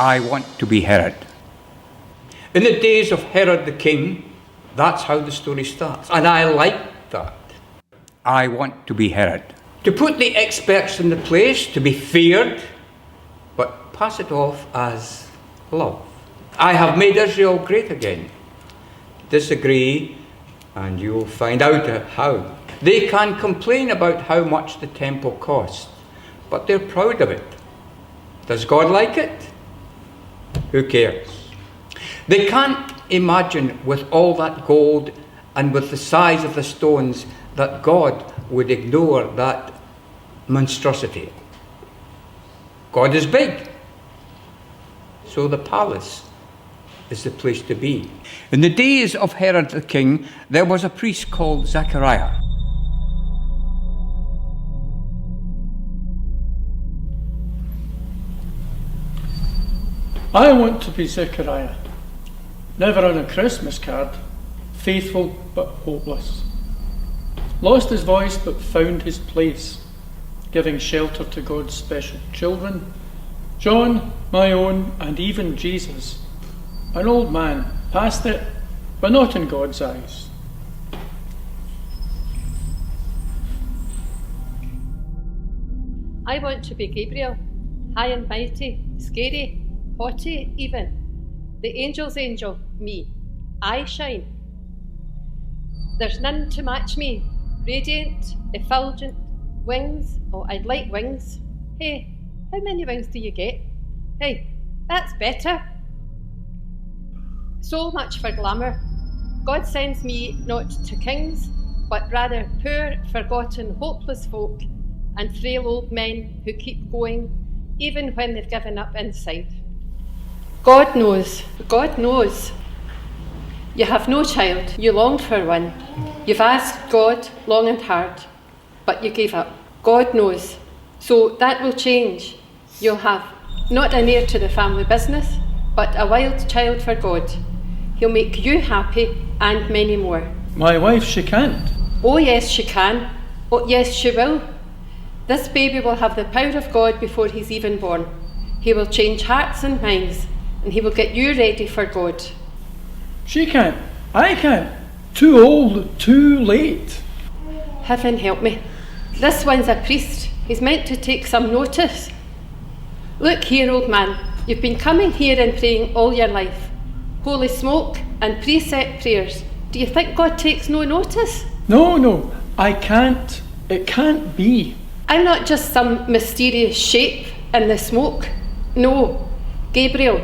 I want to be Herod. In the days of Herod the king, that's how the story starts. And I like that. I want to be Herod. To put the experts in the place, to be feared, but pass it off as love. I have made Israel great again. Disagree, and you'll find out how. They can complain about how much the temple cost, but they're proud of it. Does God like it? Who cares? They can't imagine with all that gold and with the size of the stones that God would ignore that monstrosity. God is big, so the palace is the place to be. In the days of Herod the king, there was a priest called Zechariah. I want to be Zechariah, never on a Christmas card, faithful but hopeless. Lost his voice but found his place, giving shelter to God's special children, John, my own, and even Jesus. An old man, past it, but not in God's eyes. I want to be Gabriel, high and mighty, scary, haughty even. The angel's angel, me. I shine. There's none to match me. Radiant, effulgent, wings. Oh, I'd like wings. Hey, how many wings do you get? Hey, that's better. So much for glamour. God sends me not to kings, but rather poor, forgotten, hopeless folk and frail old men who keep going even when they've given up inside. God knows. God knows. You have no child. You longed for one. You've asked God long and hard, but you gave up. God knows. So that will change. You'll have not an heir to the family business, but a wild child for God. He'll make you happy and many more. My wife, she can't. Oh yes, she can. Oh yes, she will. This baby will have the power of God before he's even born. He will change hearts and minds, and he will get you ready for God. She can't. I can't. Too old, too late. Heaven help me. This one's a priest. He's meant to take some notice. Look here, old man. You've been coming here and praying all your life. Holy smoke and precept prayers. Do you think God takes no notice? No, I can't. It can't be. I'm not just some mysterious shape in the smoke. No, Gabriel,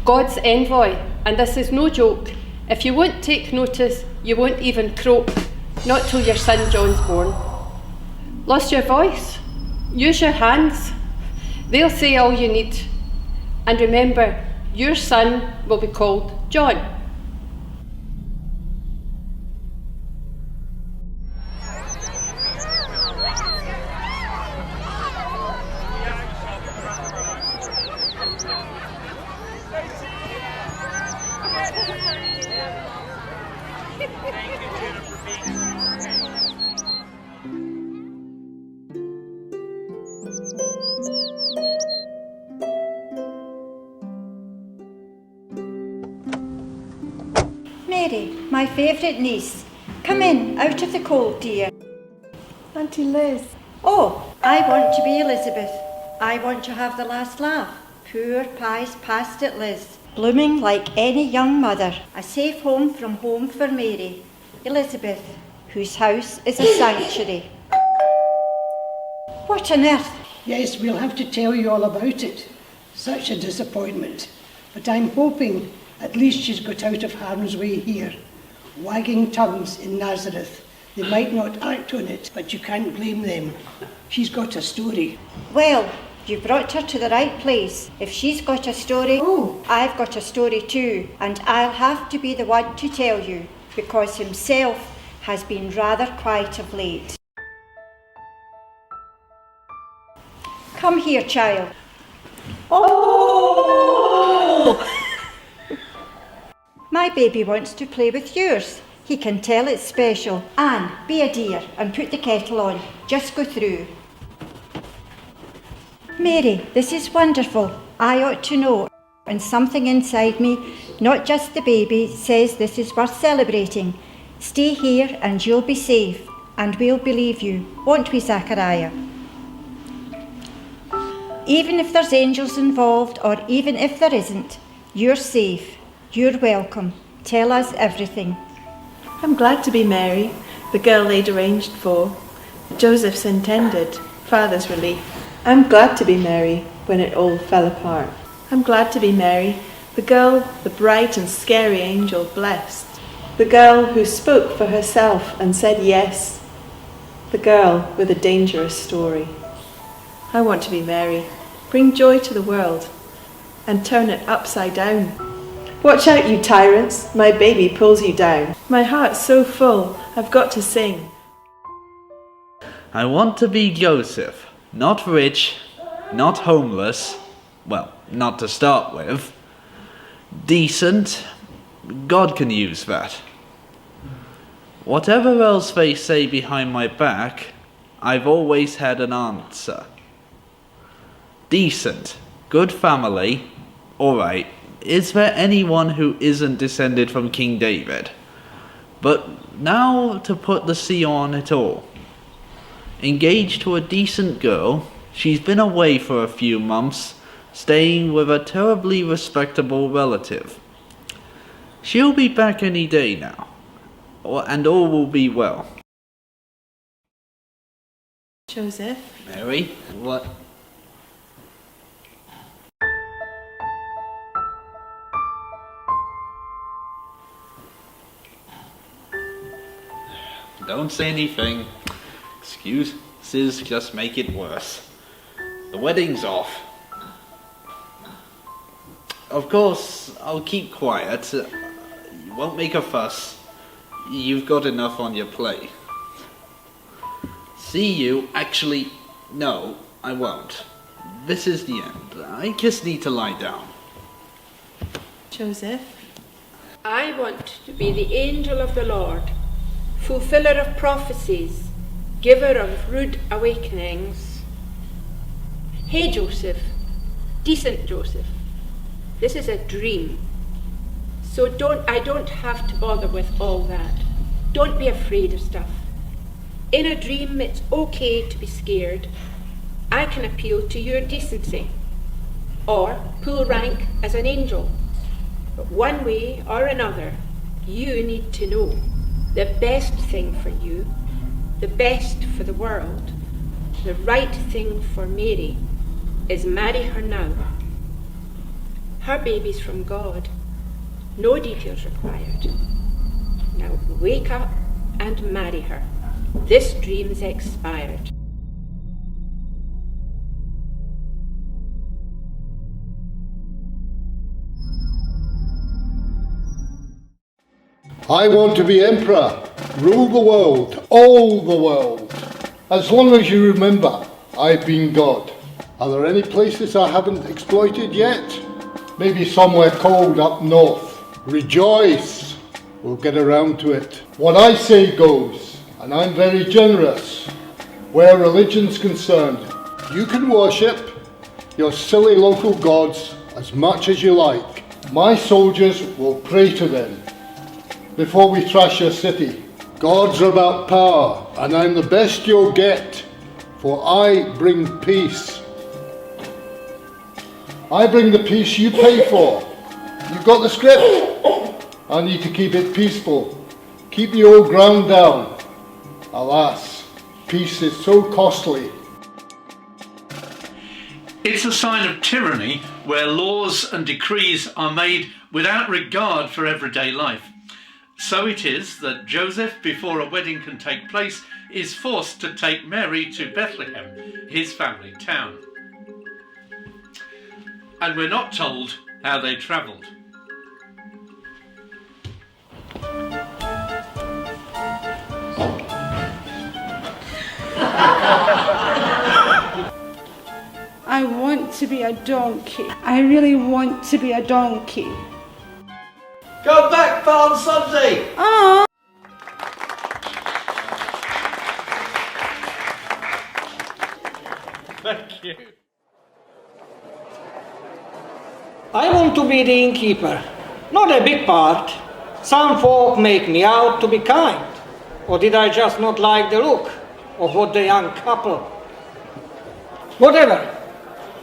God's envoy, and this is no joke. If you won't take notice, you won't even croak, not till your son John's born. Lost your voice? Use your hands. They'll say all you need. And remember, your son will be called John. Mary, my favourite niece. Come in, out of the cold, dear. Auntie Liz. Oh, I want to be Elizabeth. I want to have the last laugh. Poor pies past it, Liz. Blooming like any young mother. A safe home from home for Mary. Elizabeth, whose house is a sanctuary. What on earth? Yes, we'll have to tell you all about it. Such a disappointment. But I'm hoping at least she's got out of harm's way here. Wagging tongues in Nazareth. They might not act on it, but you can't blame them. She's got a story. Well, you brought her to the right place. If she's got a story, I've got a story too. And I'll have to be the one to tell you, because himself has been rather quiet of late. Come here, child. Oh! My baby wants to play with yours. He can tell it's special. Anne, be a dear and put the kettle on. Just go through. Mary, this is wonderful. I ought to know. And something inside me, not just the baby, says this is worth celebrating. Stay here and you'll be safe, and we'll believe you, won't we, Zachariah? Even if there's angels involved, or even if there isn't, you're safe, you're welcome. Tell us everything. I'm glad to be Mary, the girl they'd arranged for. Joseph's intended, Father's relief. I'm glad to be Mary when it all fell apart. I'm glad to be Mary, the girl, the bright and scary angel blessed. The girl who spoke for herself and said yes. The girl with a dangerous story. I want to be Mary, bring joy to the world and turn it upside down. Watch out, you tyrants, my baby pulls you down. My heart's so full, I've got to sing. I want to be Joseph, not rich, not homeless, well, not to start with. Decent, God can use that. Whatever else they say behind my back, I've always had an answer. Decent, good family, alright. Is there anyone who isn't descended from King David? But now to put the C on it all. Engaged to a decent girl, she's been away for a few months, staying with a terribly respectable relative. She'll be back any day now, and all will be well. Joseph? Mary, what? Don't say anything. Excuses just make it worse. The wedding's off. Of course, I'll keep quiet. You won't make a fuss. You've got enough on your plate. See you. Actually, no, I won't. This is the end. I just need to lie down. Joseph? I want to be the angel of the Lord, fulfiller of prophecies, giver of rude awakenings. Hey, Joseph, decent Joseph, this is a dream. So I don't have to bother with all that. Don't be afraid of stuff. In a dream, it's okay to be scared. I can appeal to your decency, or pull rank as an angel. But one way or another, you need to know the best thing for you, the best for the world, the right thing for Mary is marry her now. Her baby's from God. No details required. Now wake up and marry her. This dream's expired. I want to be emperor, rule the world, all the world. As long as you remember, I've been God. Are there any places I haven't exploited yet? Maybe somewhere cold up north. Rejoice! We'll get around to it. What I say goes, and I'm very generous. Where religion's concerned, you can worship your silly local gods as much as you like. My soldiers will pray to them before we trash your city. Gods are about power, and I'm the best you'll get, for I bring peace. I bring the peace you pay for. You got the script? I need to keep it peaceful. Keep the old ground down. Alas, peace is so costly. It's a sign of tyranny where laws and decrees are made without regard for everyday life. So it is that Joseph, before a wedding can take place, is forced to take Mary to Bethlehem, his family town. And we're not told how they travelled. I want to be a donkey. I really want to be a donkey. Go back, Palm Sunday! Aww. Thank you. I want to be the innkeeper. Not a big part. Some folk make me out to be kind. Or did I just not like the look of what the young couple? Whatever.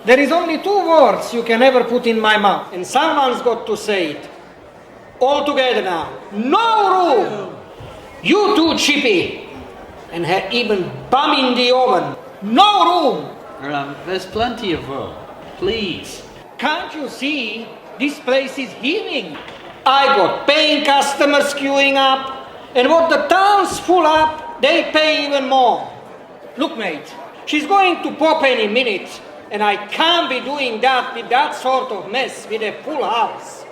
There is only 2 words you can ever put in my mouth, and someone's got to say it. All together now. No room! You too, Chippy. And her even bum in the oven. No room! There's plenty of room. Please. Can't you see? This place is heaving. I got paying customers queuing up, and what the town's full up, they pay even more. Look, mate, she's going to pop any minute, and I can't be doing that with that sort of mess with a full house.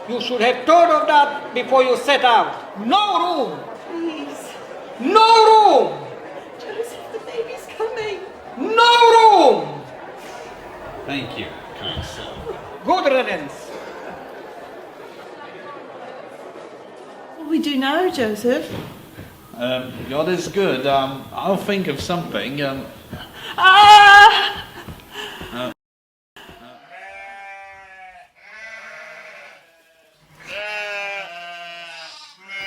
You should have thought of that before you set out. No room! Please. No room! Joseph, the baby's coming. No room! Thank you, kind sir. Good riddance. What will we do now, Joseph? God is good. I'll think of something. Ah!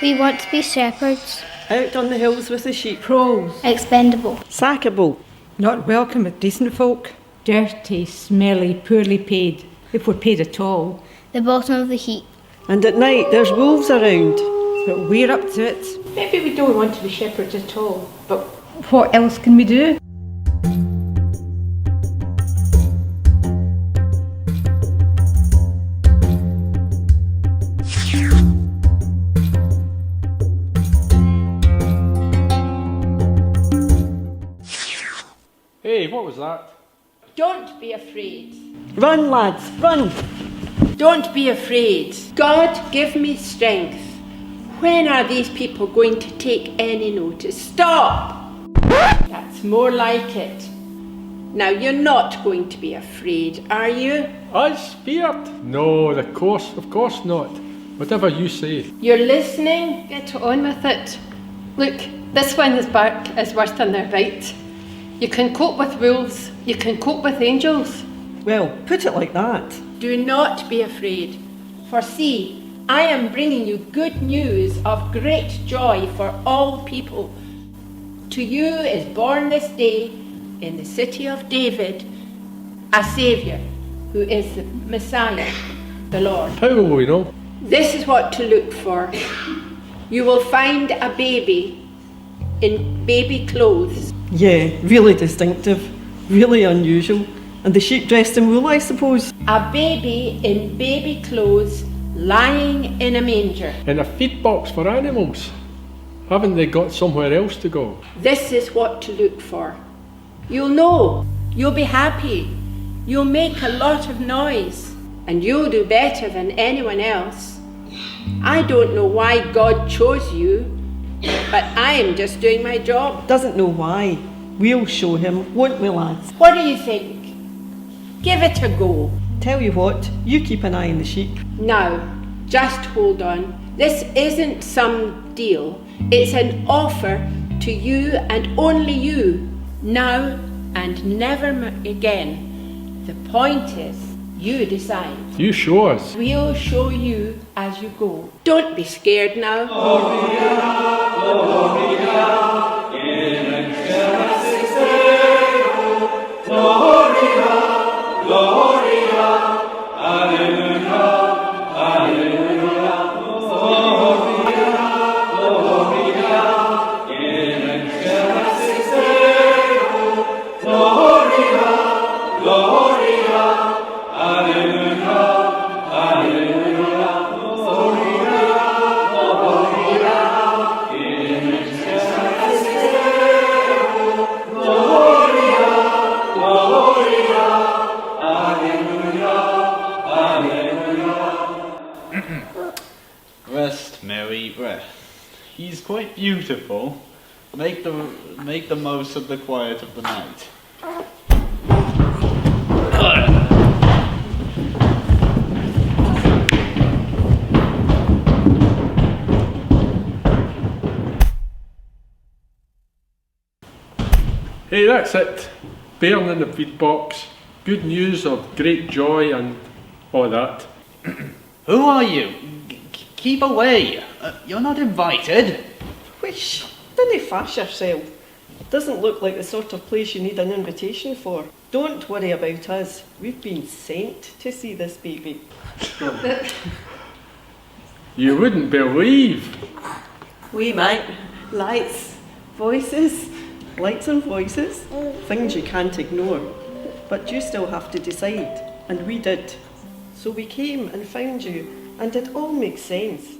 We want to be shepherds. Out on the hills with the sheep. Pros. Expendable. Sackable. Not welcome at decent folk. Dirty, smelly, poorly paid, if we're paid at all. The bottom of the heap. And at night there's wolves around. But we're up to it. Maybe we don't want to be shepherds at all, but what else can we do? Hey, what was that? Don't be afraid. Run, lads, run! Don't be afraid. God, give me strength. When are these people going to take any notice? Stop! That's more like it. Now, you're not going to be afraid, are you? Us? Feared? No, of course not. Whatever you say. You're listening? Get on with it. Look, this one's bark is worse than their bite. You can cope with wolves, you can cope with angels. Well, put it like that. Do not be afraid. For see, I am bringing you good news of great joy for all people. To you is born this day in the city of David a Saviour, who is the Messiah, the Lord. How will we know? This is what to look for. You will find a baby in baby clothes. Yeah, really distinctive, really unusual. And the sheep dressed in wool, I suppose. A baby in baby clothes lying in a manger. In a feed box for animals. Haven't they got somewhere else to go? This is what to look for. You'll know. You'll be happy. You'll make a lot of noise. And you'll do better than anyone else. I don't know why God chose you, but I am just doing my job. Doesn't know why. We'll show him, won't we, lads? What do you think? Give it a go. Tell you what, you keep an eye on the sheep. Now, just hold on. This isn't some deal. It's an offer to you and only you, now and never again. The point is, you decide. You show us. We'll show you as you go. Don't be scared now. Rest, Mary, rest. He's quite beautiful. Make the most of the quiet of the night. Hey, that's it. Bairn in the feed box. Good news of great joy and all that. Who are you? Keep away. You're not invited. Wish, didn't fash yourself. Doesn't look like the sort of place you need an invitation for. Don't worry about us. We've been sent to see this baby. You wouldn't believe. We might. Lights, voices, lights and voices, things you can't ignore. But you still have to decide, and we did. So we came and found you, and it all makes sense.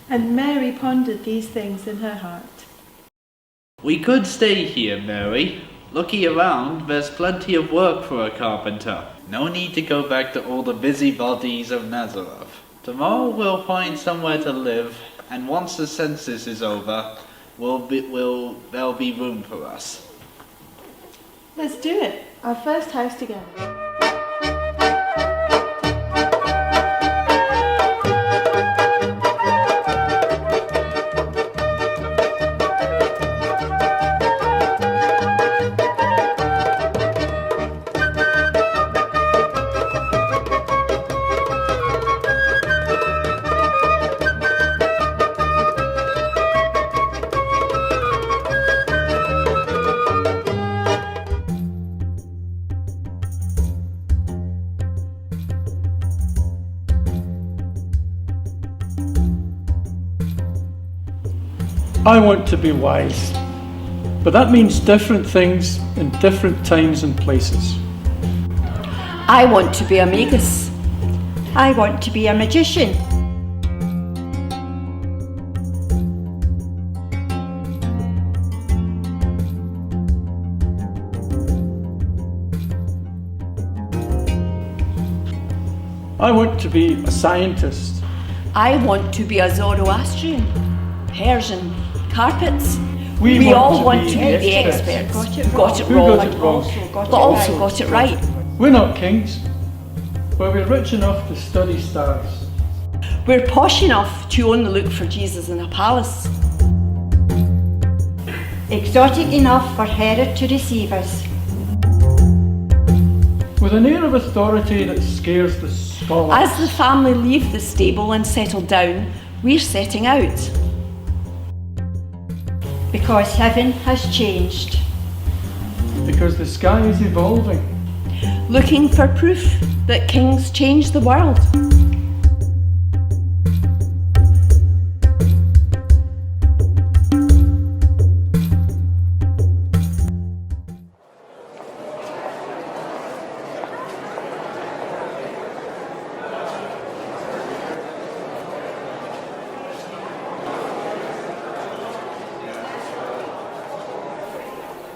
And Mary pondered these things in her heart. We could stay here, Mary. Looking around, there's plenty of work for a carpenter. No need to go back to all the busybodies of Nazareth. Tomorrow we'll find somewhere to live, and once the census is over, there'll be room for us. Let's do it. Our first house together. I want to be wise, but that means different things in different times and places. I want to be a magus. I want to be a magician. I want to be a scientist. I want to be a Zoroastrian, Persian, carpets. We all want to be the experts. Got it wrong, but also got it right. We're not kings, but we're rich enough to study stars. We're posh enough to only look for Jesus in a palace. Exotic enough for Herod to receive us. With an air of authority that scares the scholars. As the family leave the stable and settle down, we're setting out. Because heaven has changed. Because the sky is evolving. Looking for proof that kings change the world.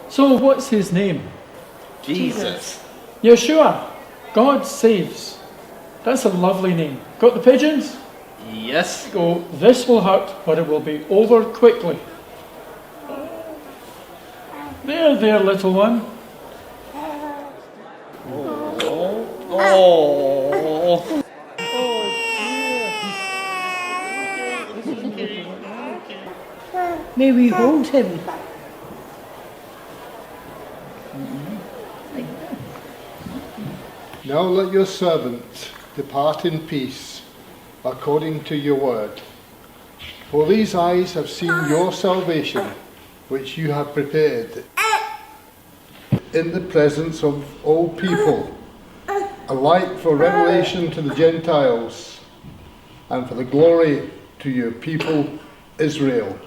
So what's his name? Jesus. Yeshua. God saves. That's a lovely name. Got the pigeons? Yes. Go, this will hurt, but it will be over quickly. There, little one. Oh. May we hold him? Now let your servant depart in peace, according to your word. For these eyes have seen your salvation, which you have prepared in the presence of all people, a light for revelation to the Gentiles, and for the glory to your people Israel.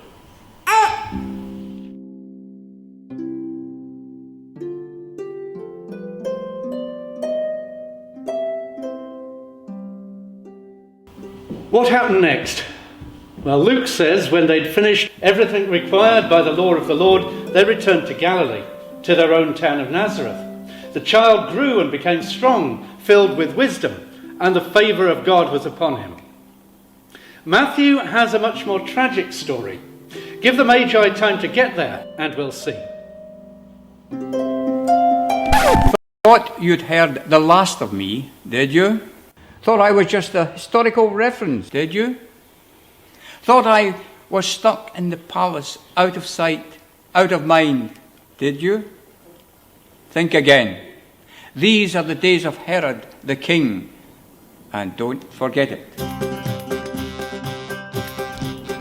What happened next? Well, Luke says when they'd finished everything required by the law of the Lord, they returned to Galilee, to their own town of Nazareth. The child grew and became strong, filled with wisdom, and the favour of God was upon him. Matthew has a much more tragic story. Give the Magi time to get there, and we'll see. Thought you'd heard the last of me, did you? Thought I was just a historical reference, did you? Thought I was stuck in the palace, out of sight, out of mind, did you? Think again. These are the days of Herod the king, and don't forget it.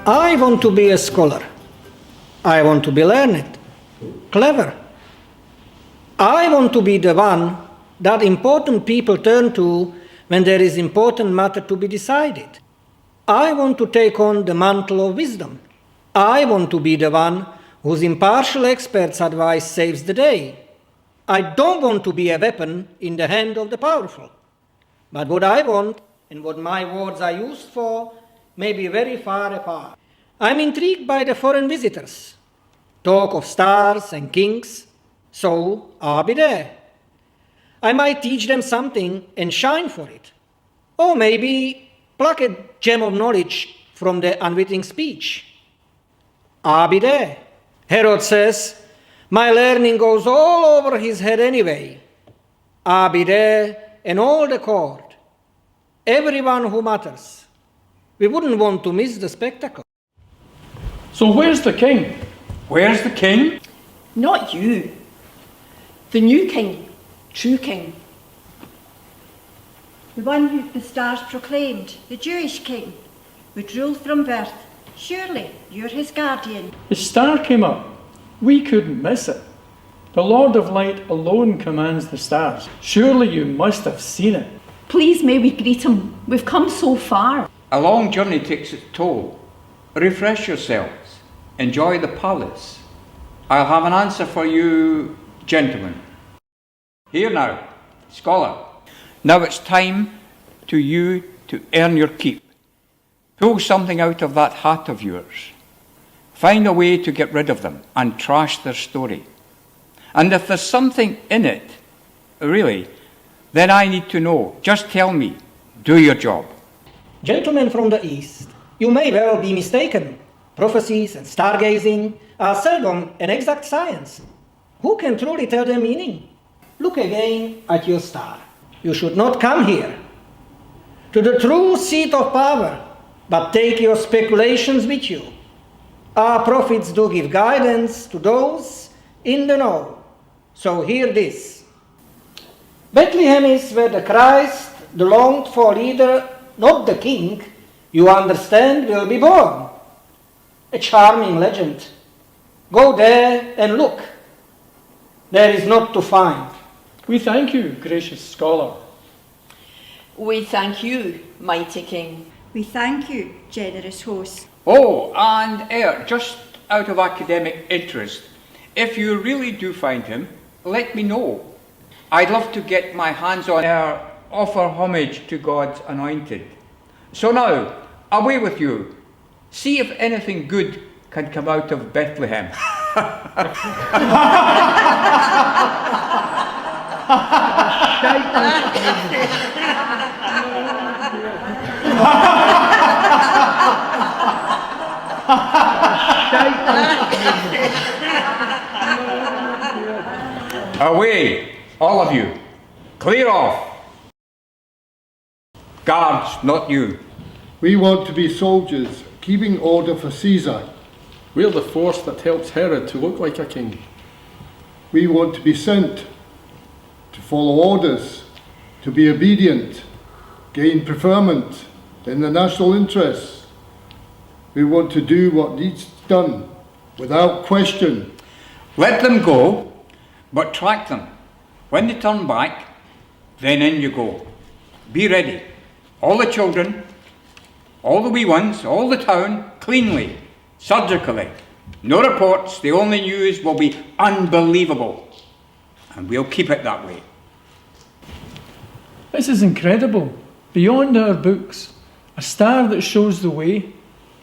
I want to be a scholar. I want to be learned, clever. I want to be the one that important people turn to when there is important matter to be decided. I want to take on the mantle of wisdom. I want to be the one whose impartial expert's advice saves the day. I don't want to be a weapon in the hand of the powerful. But what I want and what my words are used for may be very far apart. I'm intrigued by the foreign visitors. Talk of stars and kings, so I'll be there. I might teach them something and shine for it. Or maybe pluck a gem of knowledge from the unwitting speech. I'll be there. Herod says, my learning goes all over his head anyway. I'll be there and all the court. Everyone who matters. We wouldn't want to miss the spectacle. So where's the king? Where's the king? Not you. The new king, true king. The one who the stars proclaimed, the Jewish king, would rule from birth. Surely you're his guardian. The star came up. We couldn't miss it. The Lord of Light alone commands the stars. Surely you must have seen it. Please may we greet him. We've come so far. A long journey takes its toll. Refresh yourselves. Enjoy the palace. I'll have an answer for you, gentlemen. Here now, scholar. Now it's time to you to earn your keep. Pull something out of that hat of yours. Find a way to get rid of them and trash their story. And if there's something in it, really, then I need to know. Just tell me. Do your job. Gentlemen from the East, you may well be mistaken. Prophecies and stargazing are seldom an exact science. Who can truly tell their meaning? Look again at your star. You should not come here to the true seat of power, but take your speculations with you. Our prophets do give guidance to those in the know. So hear this. Bethlehem is where the Christ, the longed-for leader, not the king, you understand, will be born. A charming legend. Go there and look. There is not to find. We thank you, gracious scholar. We thank you, mighty king. We thank you, generous host. Oh, and just out of academic interest, if you really do find him, let me know. I'd love to get my hands on offer homage to God's anointed. So now, away with you. See if anything good can come out of Bethlehem. Away, all of you. Clear off. Guards, not you. We want to be soldiers, keeping order for Caesar. We're the force that helps Herod to look like a king. We want to be sent, to follow orders, to be obedient. gain preferment in the national interests. We want to do what needs done without question. Let them go, but track them. When they turn back, then in you go. Be ready. All the children, all the wee ones, all the town, cleanly, surgically. No reports, the only news will be unbelievable. And we'll keep it that way. This is incredible. Beyond our books, a star that shows the way.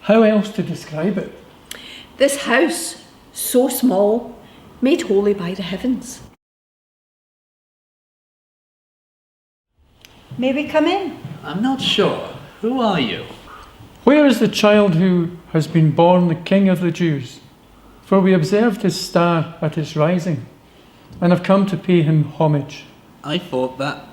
How else to describe it? This house, so small, made holy by the heavens. May we come in? I'm not sure. Who are you? Where is the child who has been born the King of the Jews? For we observed his star at his rising, and have come to pay him homage. I thought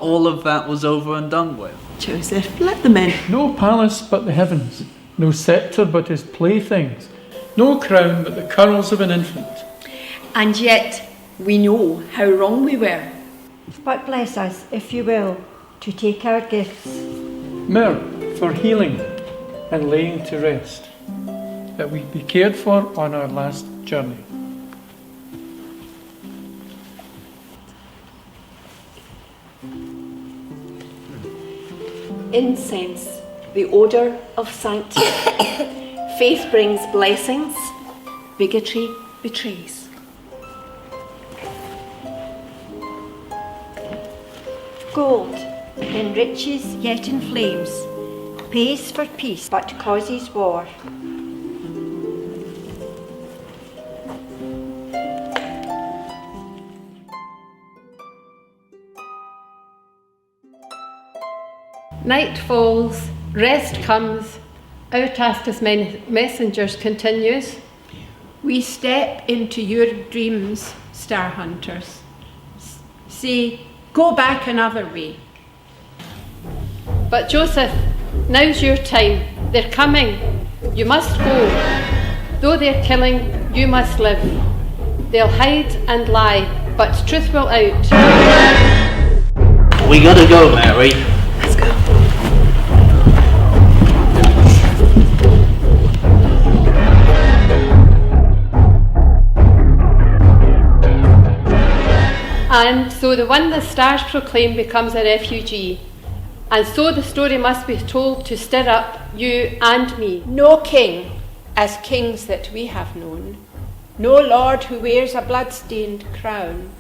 all of that was over and done with. Joseph, let them in. No palace but the heavens, no sceptre but his playthings, no crown but the curls of an infant. And yet we know how wrong we were. But bless us, if you will, to take our gifts. Myrrh for healing and laying to rest, that we be cared for on our last journey. Incense, the odour of sanctity. Faith brings blessings, bigotry betrays. Gold, in riches yet in flames, pays for peace but causes war. Night falls, rest comes, our task as messengers continues. We step into your dreams, star hunters. Say, go back another way. But Joseph, now's your time. They're coming. You must go. Though they're killing, you must live. They'll hide and lie, but truth will out. We gotta go, Mary. Let's go. And so the one the stars proclaim becomes a refugee. And so the story must be told to stir up you and me. No king, as kings that we have known. No lord who wears a blood-stained crown.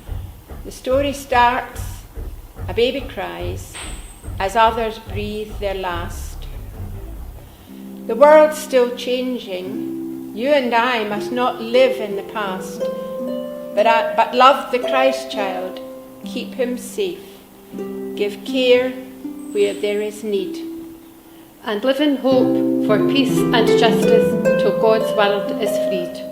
The story starts, a baby cries, as others breathe their last. The world's still changing. You and I must not live in the past, but love the Christ child, keep him safe, give care where there is need, and live in hope for peace and justice till God's world is freed.